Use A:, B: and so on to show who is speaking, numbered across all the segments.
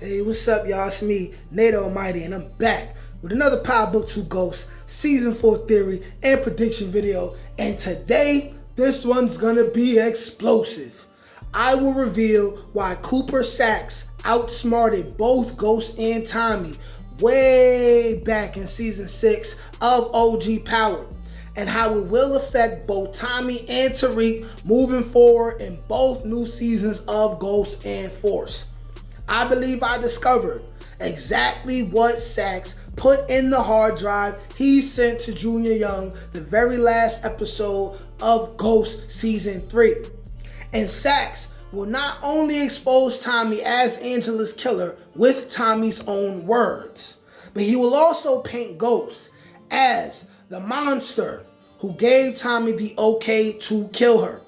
A: Hey, what's up, y'all? It's me, Nate Almighty, and I'm back with another Power Book 2 Ghost Season 4 theory and prediction video. And today, this one's gonna be explosive. I will reveal why Cooper Saxe outsmarted both Ghost and Tommy way back in Season 6 of OG Power, and how it will affect both Tommy and Tariq moving forward in both new seasons of Ghost and Force. I believe I discovered exactly what Saxe put in the hard drive he sent to Junior Young the very last episode of Ghost Season 3. And Saxe will not only expose Tommy as Angela's killer with Tommy's own words, but he will also paint Ghost as the monster who gave Tommy the okay to kill her.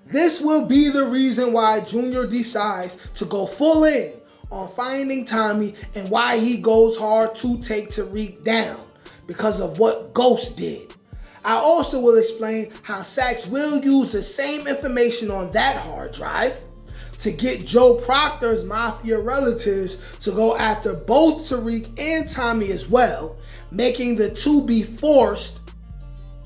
A: This will be the reason why Junior decides to go full in on finding Tommy, and why he goes hard to take Tariq down because of what Ghost did. I also will explain how Saxe will use the same information on that hard drive to get Joe Proctor's mafia relatives to go after both Tariq and Tommy as well, making the two be forced,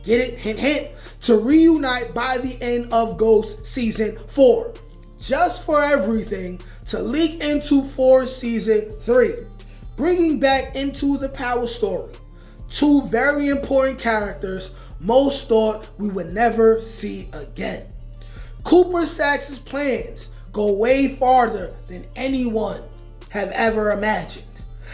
A: get it, hint hint, to reunite by the end of Ghost Season 4. Just for everything to leak into Force Season 3, bringing back into the Power story two very important characters most thought we would never see again. Cooper Saxe's plans go way farther than anyone have ever imagined.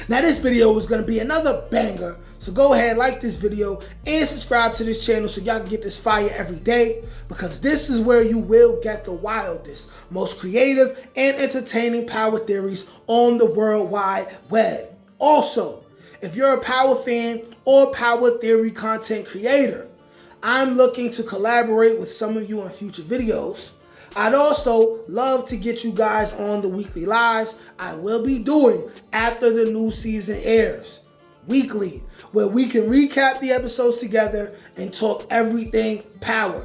A: Now this video is going to be another banger, so go ahead, like this video and subscribe to this channel so y'all can get this fire every day, because this is where you will get the wildest, most creative and entertaining power theories on the World Wide Web. Also, if you're a power fan or power theory content creator, I'm looking to collaborate with some of you in future videos. I'd also love to get you guys on the weekly lives I will be doing after the new season airs. Weekly, where we can recap the episodes together and talk everything power.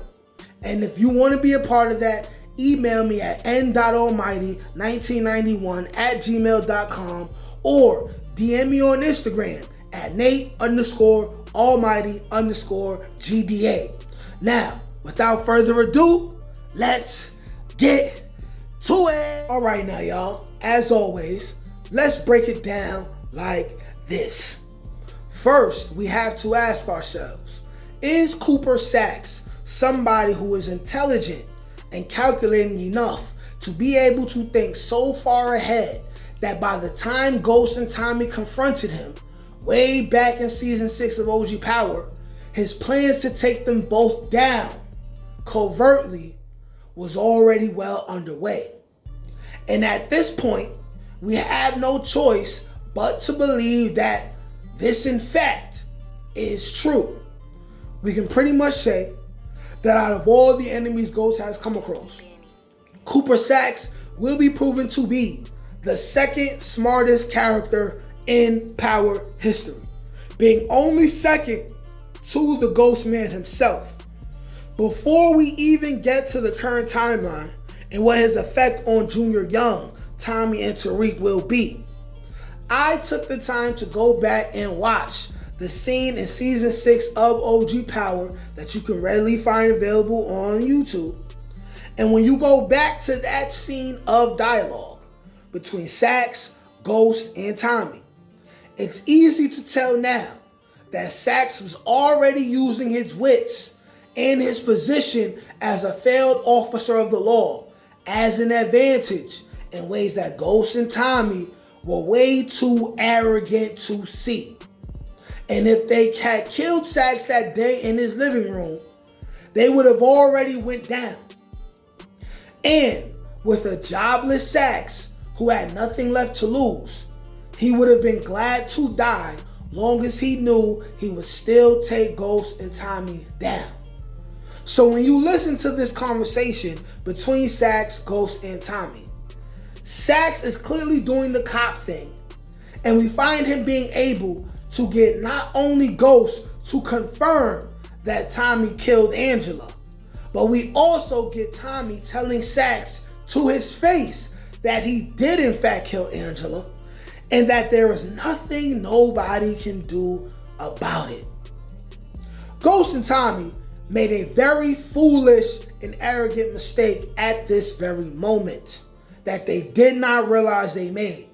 A: And if you want to be a part of that, email me at n.almighty1991@gmail.com or DM me on Instagram at Nate_Almighty_GDA. Now, without further ado, let's get to it. All right now, y'all, as always, let's break it down like this. First, we have to ask ourselves, is Cooper Saxe somebody who is intelligent and calculating enough to be able to think so far ahead that by the time Ghost and Tommy confronted him way back in Season 6 of OG Power, his plans to take them both down covertly was already well underway? And at this point, we have no choice but to believe that this, in fact, is true. We can pretty much say that out of all the enemies Ghost has come across, Cooper Saxe will be proven to be the second smartest character in Power history, being only second to the Ghost Man himself. Before we even get to the current timeline and what his effect on Junior Young, Tommy, and Tariq will be, I took the time to go back and watch the scene in Season 6 of OG Power that you can readily find available on YouTube. And when you go back to that scene of dialogue between Saxe, Ghost, and Tommy, it's easy to tell now that Saxe was already using his wits and his position as a failed officer of the law as an advantage in ways that Ghost and Tommy were way too arrogant to see. And if they had killed Saxe that day in his living room, they would have already went down. And with a jobless Saxe who had nothing left to lose, he would have been glad to die long as he knew he would still take Ghost and Tommy down. So when you listen to this conversation between Saxe, Ghost, and Tommy, Saxe is clearly doing the cop thing, and we find him being able to get not only Ghost to confirm that Tommy killed Angela, but we also get Tommy telling Saxe to his face that he did in fact kill Angela, and that there is nothing nobody can do about it. Ghost and Tommy made a very foolish and arrogant mistake at this very moment that they did not realize they made.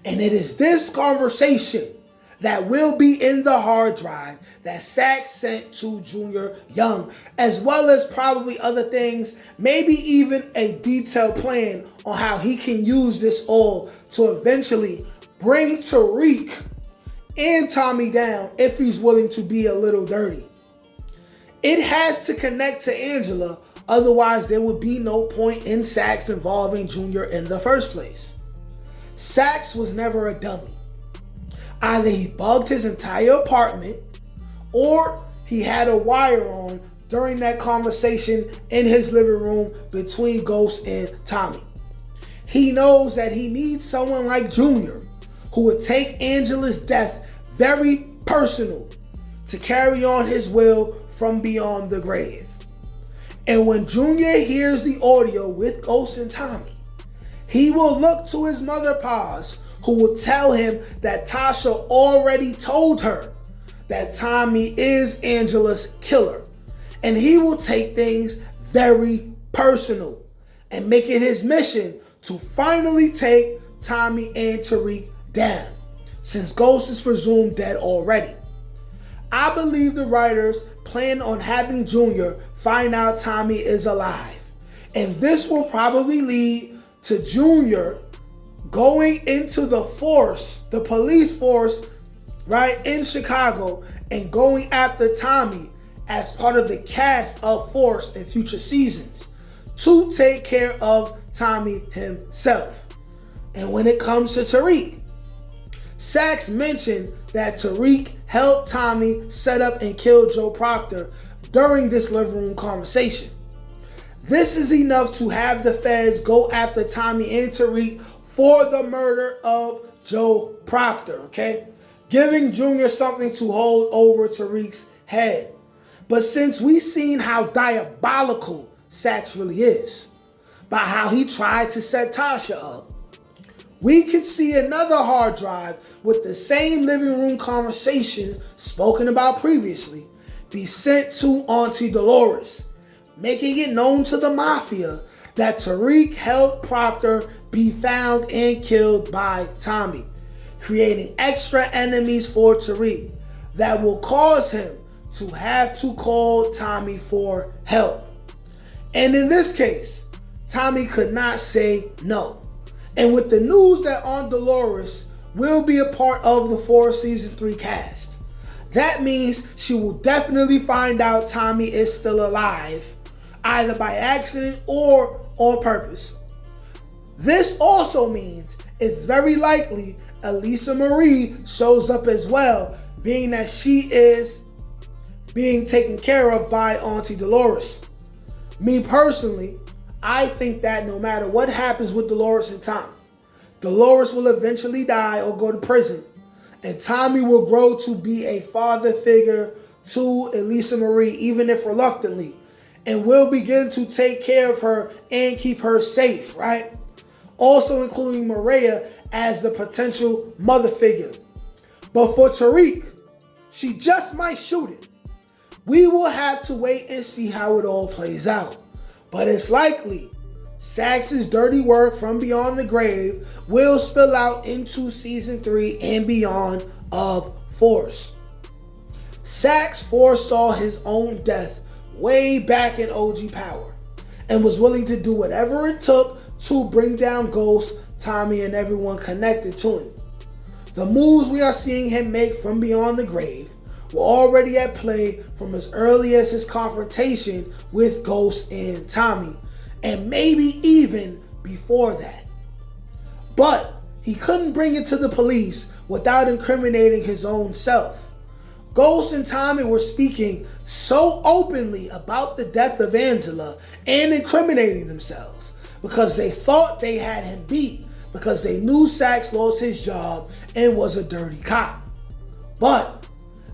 A: And it is this conversation that will be in the hard drive that Saxe sent to Junior Young, as well as probably other things, maybe even a detailed plan on how he can use this all to eventually bring Tariq and Tommy down if he's willing to be a little dirty. It has to connect to Angela, otherwise there would be no point in Saxe involving Junior in the first place. Saxe was never a dummy. Either he bugged his entire apartment, or he had a wire on during that conversation in his living room between Ghost and Tommy. He knows that he needs someone like Junior, who would take Angela's death very personal, to carry on his will from beyond the grave. And when Junior hears the audio with Ghost and Tommy, he will look to his mother Paz, who will tell him that Tasha already told her that Tommy is Angela's killer. And he will take things very personal and make it his mission to finally take Tommy and Tariq down, since Ghost is presumed dead already. I believe the writers plan on having Junior find out Tommy is alive. And this will probably lead to Junior going into the force, the police force, right, in Chicago, and going after Tommy as part of the cast of Force in future seasons to take care of Tommy himself. And when it comes to Tariq, Saxe mentioned that Tariq helped Tommy set up and kill Joe Proctor during this living room conversation. This is enough to have the feds go after Tommy and Tariq for the murder of Joe Proctor, okay? Giving Junior something to hold over Tariq's head. But since we've seen how diabolical Saxe really is, by how he tried to set Tasha up, we could see another hard drive with the same living room conversation spoken about previously be sent to Auntie Dolores, making it known to the mafia that Tariq helped Proctor be found and killed by Tommy, creating extra enemies for Tariq that will cause him to have to call Tommy for help. And in this case, Tommy could not say no. And with the news that Aunt Dolores will be a part of the Force Season 3 cast, that means she will definitely find out Tommy is still alive, either by accident or on purpose. This also means it's very likely Elisa Marie shows up as well, being that she is being taken care of by Auntie Dolores. Me personally, I think that no matter what happens with Dolores and Tommy, Dolores will eventually die or go to prison, and Tommy will grow to be a father figure to Elisa Marie, even if reluctantly, and will begin to take care of her and keep her safe, right? Also including Maria as the potential mother figure. But for Tariq, she just might shoot it. We will have to wait and see how it all plays out. But it's likely Saxe's dirty work from beyond the grave will spill out into Season 3 and beyond of Force. Saxe foresaw his own death way back in OG Power and was willing to do whatever it took to bring down Ghost, Tommy, and everyone connected to him. The moves we are seeing him make from beyond the grave were already at play from as early as his confrontation with Ghost and Tommy, and maybe even before that. But he couldn't bring it to the police without incriminating his own self. Ghost and Tommy were speaking so openly about the death of Angela and incriminating themselves because they thought they had him beat, because they knew Saxe lost his job and was a dirty cop. But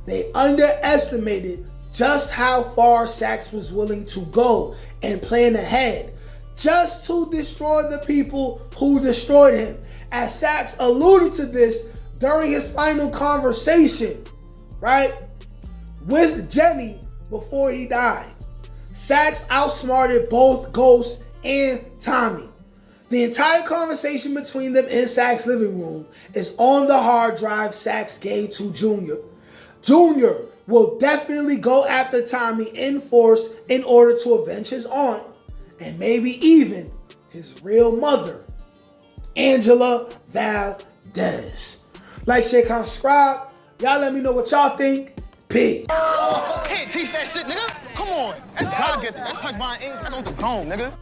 A: they underestimated just how far Saxe was willing to go and plan ahead just to destroy the people who destroyed him. As Saxe alluded to this during his final conversation, right, with Jenny before he died. Saxe outsmarted both Ghost and Tommy. The entire conversation between them in Saxe's living room is on the hard drive Saxe gave to Junior. Junior will definitely go after Tommy in force in order to avenge his aunt and maybe even his real mother, Angela Valdez. Like, share, comment, subscribe. Y'all let me know what y'all think. Peace.
B: Can't teach that shit, nigga. Come on. That's God get that. That's touch my ink. That's on the dome, nigga.